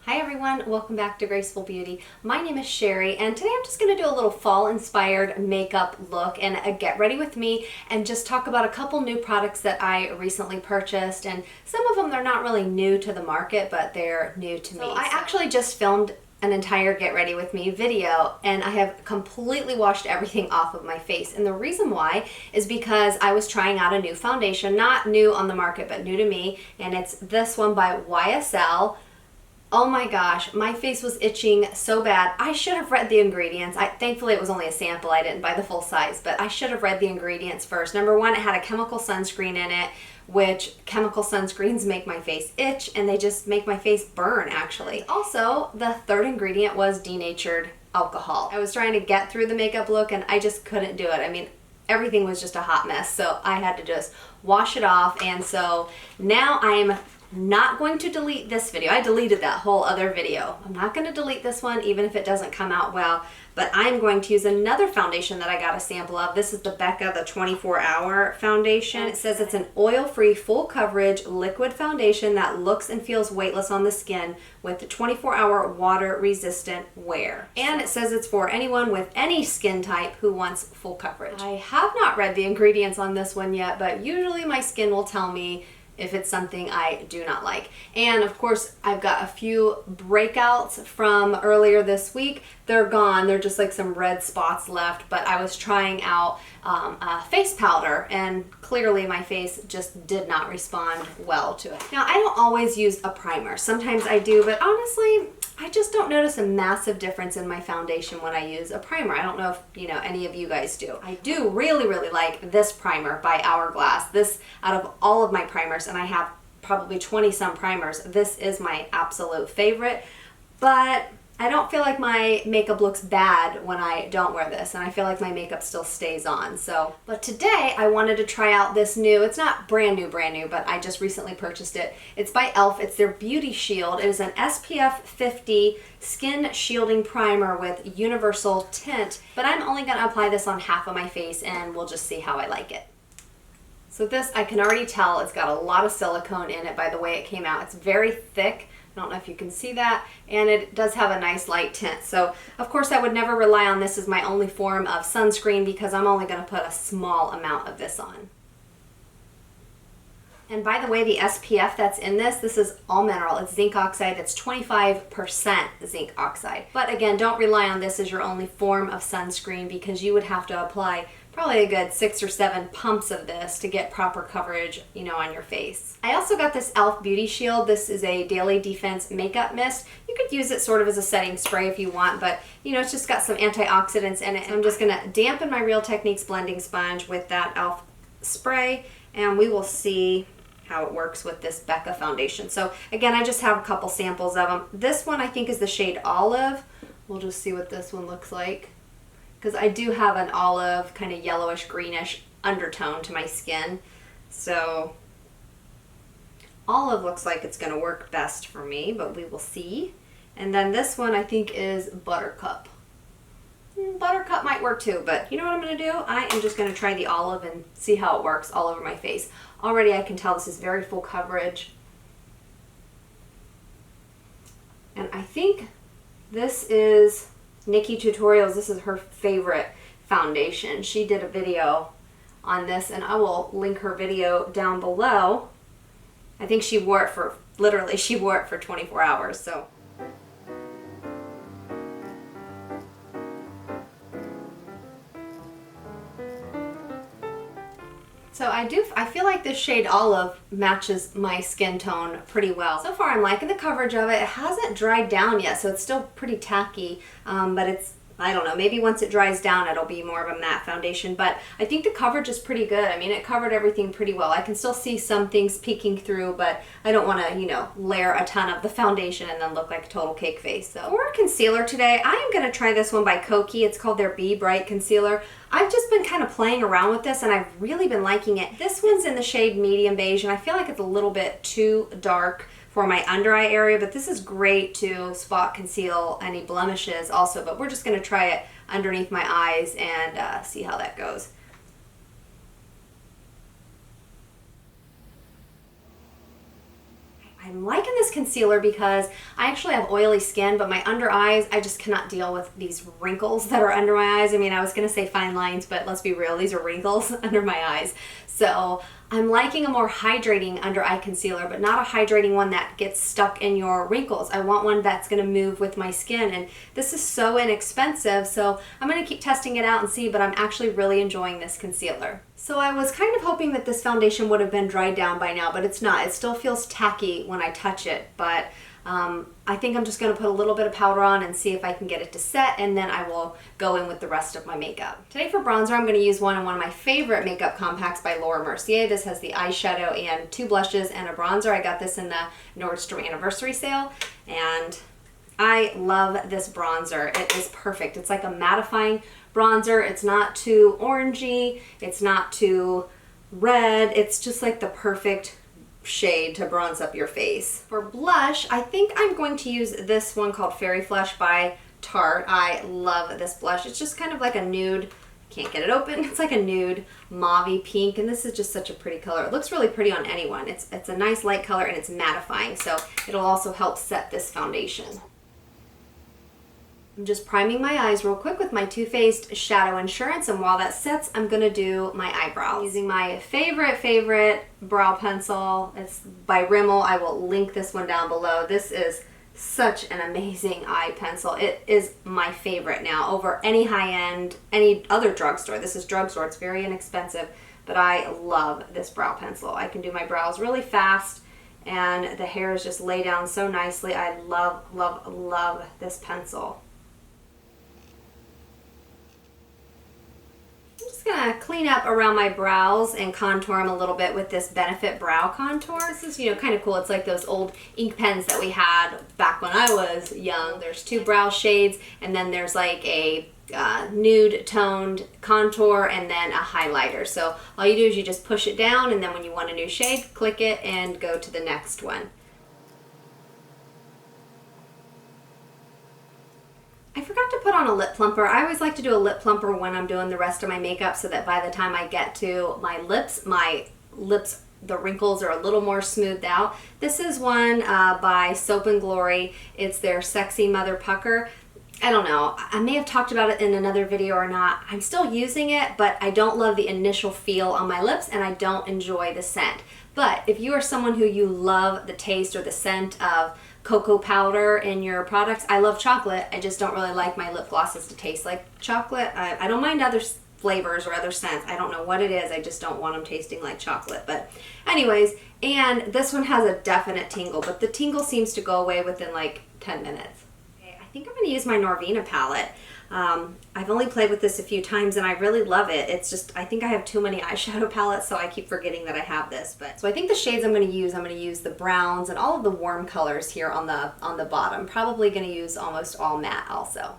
Hi everyone, welcome back to Graceful Beauty. My name is Sherry and today I'm just going to do a little fall inspired makeup look and a get ready with me and just talk about a couple new products that I recently purchased, and some of them they're not really new to the market but they're new to me. I actually just filmed an entire get ready with me video and I have completely washed everything off of my face, and the reason why is because I was trying out a new foundation, not new on the market but new to me, and it's this one by YSL. Oh my gosh, my face was itching so bad. I should have read the ingredients. Thankfully it was only a sample, I didn't buy the full size, but I should have read the ingredients first. Number one, it had a chemical sunscreen in it, which chemical sunscreens make my face itch and they just make my face burn actually. Also, the third ingredient was denatured alcohol. I was trying to get through the makeup look and I just couldn't do it. I mean, everything was just a hot mess, so I had to just wash it off, and so now I'm not going to delete this video. I deleted that whole other video. I'm not going to delete this one even if it doesn't come out well, but I'm going to use another foundation that I got a sample of. This is the Becca, the 24-hour foundation. It says it's an oil-free, full coverage liquid foundation that looks and feels weightless on the skin with 24-hour water-resistant wear. And it says it's for anyone with any skin type who wants full coverage. I have not read the ingredients on this one yet, but usually my skin will tell me if it's something I do not like. And of course, I've got a few breakouts from earlier this week. They're gone. They're just like some red spots left, but I was trying out a face powder and clearly my face just did not respond well to it. Now, I don't always use a primer. Sometimes I do, but honestly, I just don't notice a massive difference in my foundation when I use a primer. I don't know if, any of you guys do. I do really, really like this primer by Hourglass. This, out of all of my primers, and I have probably 20 some primers, this is my absolute favorite, but I don't feel like my makeup looks bad when I don't wear this, and I feel like my makeup still stays on. But today I wanted to try out this new, it's not brand new, but I just recently purchased it. It's by e.l.f. It's their Beauty Shield. It is an SPF 50 skin shielding primer with universal tint, but I'm only going to apply this on half of my face and we'll just see how I like it. So this, I can already tell it's got a lot of silicone in it by the way it came out. It's very thick. I don't know if you can see that, and it does have a nice light tint. So of course I would never rely on this as my only form of sunscreen because I'm only going to put a small amount of this on. And by the way, the SPF that's in this is all mineral. It's zinc oxide. It's 25% zinc oxide. But again, don't rely on this as your only form of sunscreen because you would have to apply probably a good 6 or 7 pumps of this to get proper coverage, on your face. I also got this e.l.f. Beauty Shield. This is a daily defense makeup mist. You could use it sort of as a setting spray if you want, but it's just got some antioxidants in it. And I'm just gonna dampen my Real Techniques blending sponge with that e.l.f. spray, and we will see how it works with this Becca foundation. So again, I just have a couple samples of them. This one I think is the shade Olive. We'll just see what this one looks like, because I do have an olive, kind of yellowish greenish undertone to my skin. So olive looks like it's going to work best for me, but we will see. And then this one I think is Buttercup. Buttercup might work too, but you know what I'm going to do? I am just going to try the olive and see how it works all over my face. Already I can tell this is very full coverage. And I think this is NIKKIE Tutorials. This is her favorite foundation. She did a video on this and I will link her video down below. I think she wore it for, literally she wore it for 24 hours. So I feel like this shade Olive matches my skin tone pretty well. So far I'm liking the coverage of it. It hasn't dried down yet, so it's still pretty tacky, but it's, I don't know, maybe once it dries down it'll be more of a matte foundation, but I think the coverage is pretty good. I mean, it covered everything pretty well. I can still see some things peeking through, but I don't want to, layer a ton of the foundation and then look like a total cake face. So for concealer today, I am going to try this one by Kokie. It's called their Be Bright Concealer. I've just been kind of playing around with this and I've really been liking it. This one's in the shade Medium Beige and I feel like it's a little bit too dark for my under eye area, but this is great to spot conceal any blemishes also, but we're just going to try it underneath my eyes and see how that goes. I'm liking this concealer because I actually have oily skin, but my under eyes, I just cannot deal with these wrinkles that are under my eyes. I mean, I was gonna say fine lines, but let's be real, these are wrinkles under my eyes. So I'm liking a more hydrating under eye concealer, but not a hydrating one that gets stuck in your wrinkles. I want one that's gonna move with my skin, and this is so inexpensive, so I'm gonna keep testing it out and see, but I'm actually really enjoying this concealer. So I was kind of hoping that this foundation would have been dried down by now, but it's not. It still feels tacky when I touch it, but I think I'm just going to put a little bit of powder on and see if I can get it to set, and then I will go in with the rest of my makeup. Today for bronzer, I'm going to use one of my favorite makeup compacts by Laura Mercier. This has the eyeshadow and 2 blushes and a bronzer. I got this in the Nordstrom anniversary sale, and I love this bronzer. It is perfect. It's like a mattifying bronzer. It's not too orangey. It's not too red. It's just like the perfect shade to bronze up your face. For blush, I think I'm going to use this one called Fairy Flush by Tarte. I love this blush. It's just kind of like a nude, can't get it open, it's like a nude mauve-y pink, and this is just such a pretty color. It looks really pretty on anyone. It's a nice light color and it's mattifying, so it'll also help set this foundation. I'm just priming my eyes real quick with my Too Faced Shadow Insurance, and while that sets, I'm gonna do my eyebrows. I'm using my favorite brow pencil. It's by Rimmel. I will link this one down below. This is such an amazing eye pencil. It is my favorite now over any high-end, any other drugstore. This is drugstore. It's very inexpensive, but I love this brow pencil. I can do my brows really fast, and the hairs just lay down so nicely. I love, love, love this pencil. Gonna clean up around my brows and contour them a little bit with this Benefit Brow Contour. This is, you know, kind of cool. It's like those old ink pens that we had back when I was young. There's 2 brow shades, and then there's like a nude toned contour and then a highlighter. So all you do is you just push it down, and then when you want a new shade, click it and go to the next one. I forgot to put on a lip plumper. I always like to do a lip plumper when I'm doing the rest of my makeup so that by the time I get to my lips, the wrinkles are a little more smoothed out. This is one by Soap & Glory. It's their Sexy Mother Pucker. I don't know, I may have talked about it in another video or not. I'm still using it, but I don't love the initial feel on my lips, and I don't enjoy the scent. But if you are someone who you love the taste or the scent of cocoa powder in your products, I love chocolate. I just don't really like my lip glosses to taste like chocolate. I don't mind other flavors or other scents. I don't know what it is. I just don't want them tasting like chocolate. But anyways, and this one has a definite tingle, but the tingle seems to go away within like 10 minutes. Okay, I think I'm going to use my Norvina palette. I've only played with this a few times and I really love it. It's just, I think I have too many eyeshadow palettes, so I keep forgetting that I have this. But so I think the shades I'm going to use the browns and all of the warm colors here on the bottom. Probably going to use almost all matte also.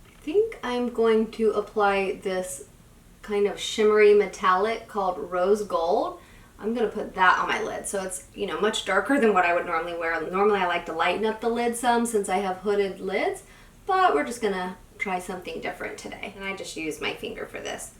I think I'm going to apply this kind of shimmery metallic called Rose Gold. I'm going to put that on my lid, so it's, you know, much darker than what I would normally wear. Normally I like to lighten up the lid some since I have hooded lids, but we're just going to try something different today. And I just use my finger for this.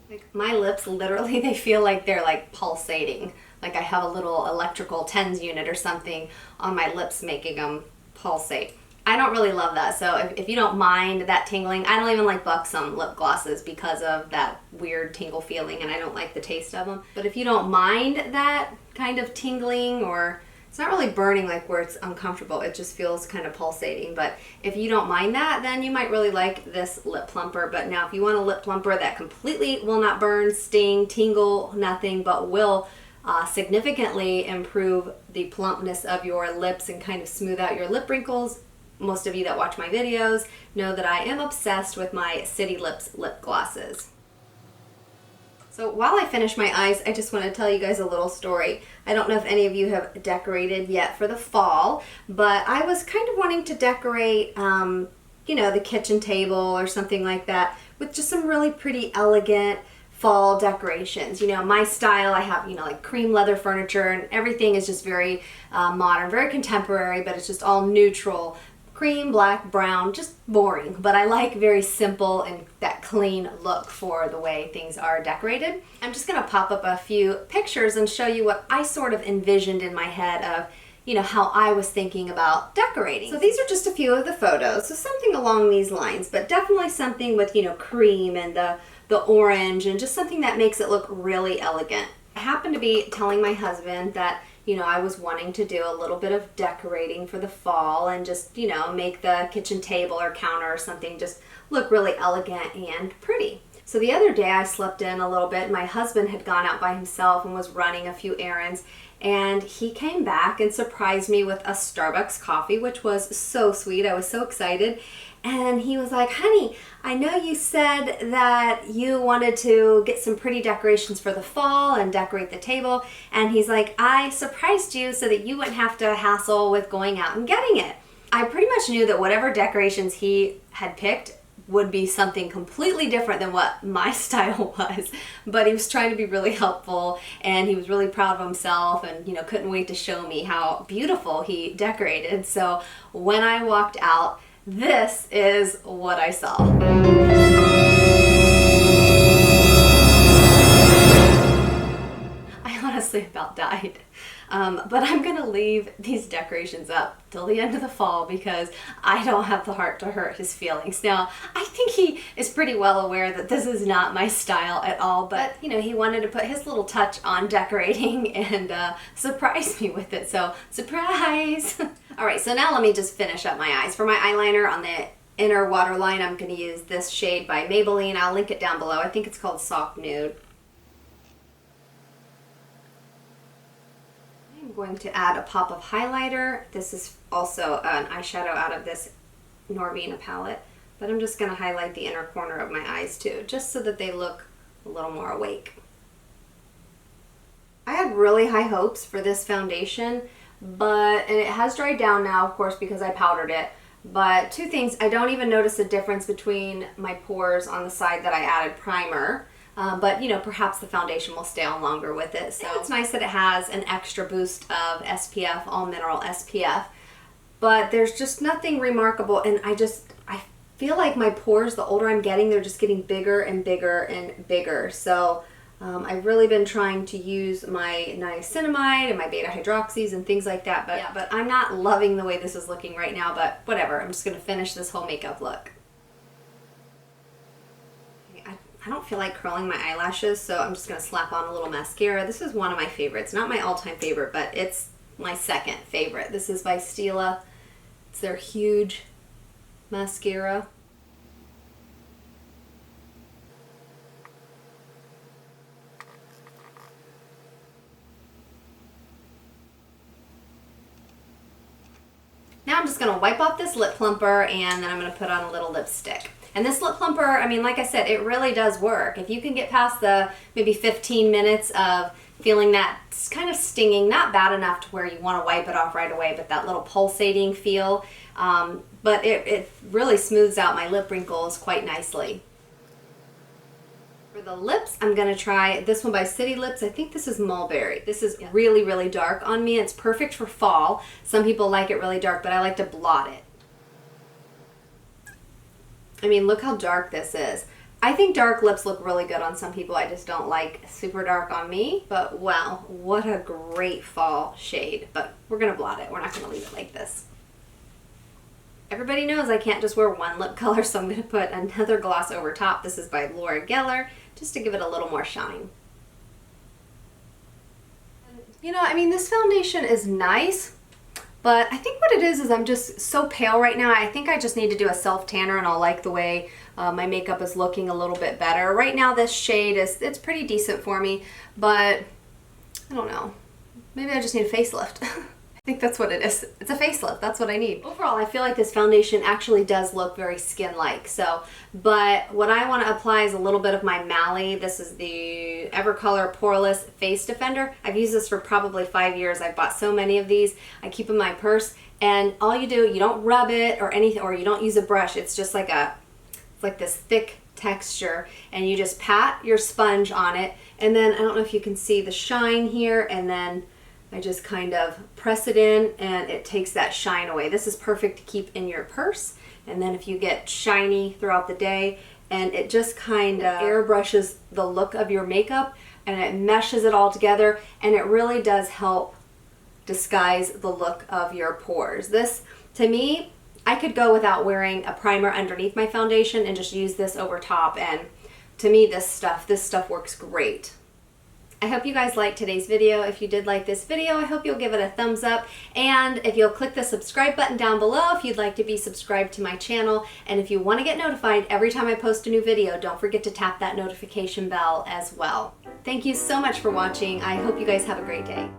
Like, my lips literally, they feel like they're like pulsating. Like I have a little electrical TENS unit or something on my lips making them pulsate. I don't really love that, so if you don't mind that tingling, I don't even like Buxom lip glosses because of that weird tingle feeling, and I don't like the taste of them. But if you don't mind that kind of tingling, or it's not really burning like where it's uncomfortable, it just feels kind of pulsating. But if you don't mind that, then you might really like this lip plumper. But now if you want a lip plumper that completely will not burn, sting, tingle, nothing, but will significantly improve the plumpness of your lips and kind of smooth out your lip wrinkles, most of you that watch my videos know that I am obsessed with my City Lips lip glosses. So while I finish my eyes, I just want to tell you guys a little story. I don't know if any of you have decorated yet for the fall, but I was kind of wanting to decorate, you know, the kitchen table or something like that with just some really pretty elegant fall decorations. You know, my style, I have, you know, like cream leather furniture, and everything is just very modern, very contemporary, but it's just all neutral cream, black, brown, just boring, but I like very simple and that clean look for the way things are decorated. I'm just gonna pop up a few pictures and show you what I sort of envisioned in my head of, you know, how I was thinking about decorating. So these are just a few of the photos, so something along these lines, but definitely something with, you know, cream and the orange and just something that makes it look really elegant. I happened to be telling my husband that, you know, I was wanting to do a little bit of decorating for the fall and just, you know, make the kitchen table or counter or something just look really elegant and pretty. So the other day I slept in a little bit. My husband had gone out by himself and was running a few errands, and he came back and surprised me with a Starbucks coffee, which was so sweet. I was so excited. And he was like, honey, I know you said that you wanted to get some pretty decorations for the fall and decorate the table. And he's like, I surprised you so that you wouldn't have to hassle with going out and getting it. I pretty much knew that whatever decorations he had picked would be something completely different than what my style was. But he was trying to be really helpful, and he was really proud of himself, and, you know, couldn't wait to show me how beautiful he decorated. So when I walked out, this is what I saw. I honestly about died. But I'm gonna leave these decorations up till the end of the fall because I don't have the heart to hurt his feelings. Now, I think he is pretty well aware that this is not my style at all, but you know, he wanted to put his little touch on decorating and surprise me with it, so surprise! All right, so now let me just finish up my eyes. For my eyeliner on the inner waterline, I'm gonna use this shade by Maybelline. I'll link it down below. I think it's called Soft Nude. I'm going to add a pop of highlighter. This is also an eyeshadow out of this Norvina palette, but I'm just going to highlight the inner corner of my eyes too, just so that they look a little more awake. I had really high hopes for this foundation, and it has dried down now, of course, because I powdered it. But two things, I don't even notice a difference between my pores on the side that I added primer. But you know, perhaps the foundation will stay on longer with it. So it's nice that it has an extra boost of SPF, all mineral SPF. But there's just nothing remarkable, and I feel like my pores, the older I'm getting, they're just getting bigger and bigger and bigger. So I've really been trying to use my niacinamide and my beta hydroxys and things like that. But I'm not loving the way this is looking right now. But whatever, I'm just gonna finish this whole makeup look. I don't feel like curling my eyelashes, so I'm just going to slap on a little mascara. This is one of my favorites. Not my all-time favorite, but it's my second favorite. This is by Stila. It's their huge mascara. Now I'm just going to wipe off this lip plumper, and then I'm going to put on a little lipstick. And this lip plumper, I mean, like I said, it really does work. If you can get past the maybe 15 minutes of feeling that kind of stinging, not bad enough to where you want to wipe it off right away, but that little pulsating feel, but it really smooths out my lip wrinkles quite nicely. For the lips, I'm going to try this one by City Lips. I think this is Mulberry. This is really, really dark on me. It's perfect for fall. Some people like it really dark, but I like to blot it. I mean, look how dark this is. I think dark lips look really good on some people. I just don't like super dark on me. But wow, what a great fall shade. But we're going to blot it. We're not going to leave it like this. Everybody knows I can't just wear one lip color, so I'm going to put another gloss over top. This is by Laura Geller, just to give it a little more shine. You know, I mean, this foundation is nice. But I think what it is I'm just so pale right now. I think I just need to do a self-tanner, and I'll like the way my makeup is looking a little bit better. Right now this shade it's pretty decent for me, but I don't know. Maybe I just need a facelift. I think that's what it is. It's a facelift. That's what I need. Overall, I feel like this foundation actually does look very skin-like. But what I want to apply is a little bit of my Mally. This is the Evercolor Poreless Face Defender. I've used this for probably 5 years. I've bought so many of these. I keep them in my purse, and all you do, you don't rub it or anything, or you don't use a brush. It's just like this thick texture, and you just pat your sponge on it, and then I don't know if you can see the shine here, and then I just kind of press it in and it takes that shine away. This is perfect to keep in your purse. And then if you get shiny throughout the day, and it just kind of airbrushes the look of your makeup and it meshes it all together, and it really does help disguise the look of your pores. This, to me, I could go without wearing a primer underneath my foundation and just use this over top, and to me this stuff works great. I hope you guys liked today's video. If you did like this video, I hope you'll give it a thumbs up, and if you'll click the subscribe button down below if you'd like to be subscribed to my channel, and if you want to get notified every time I post a new video, don't forget to tap that notification bell as well. Thank you so much for watching. I hope you guys have a great day.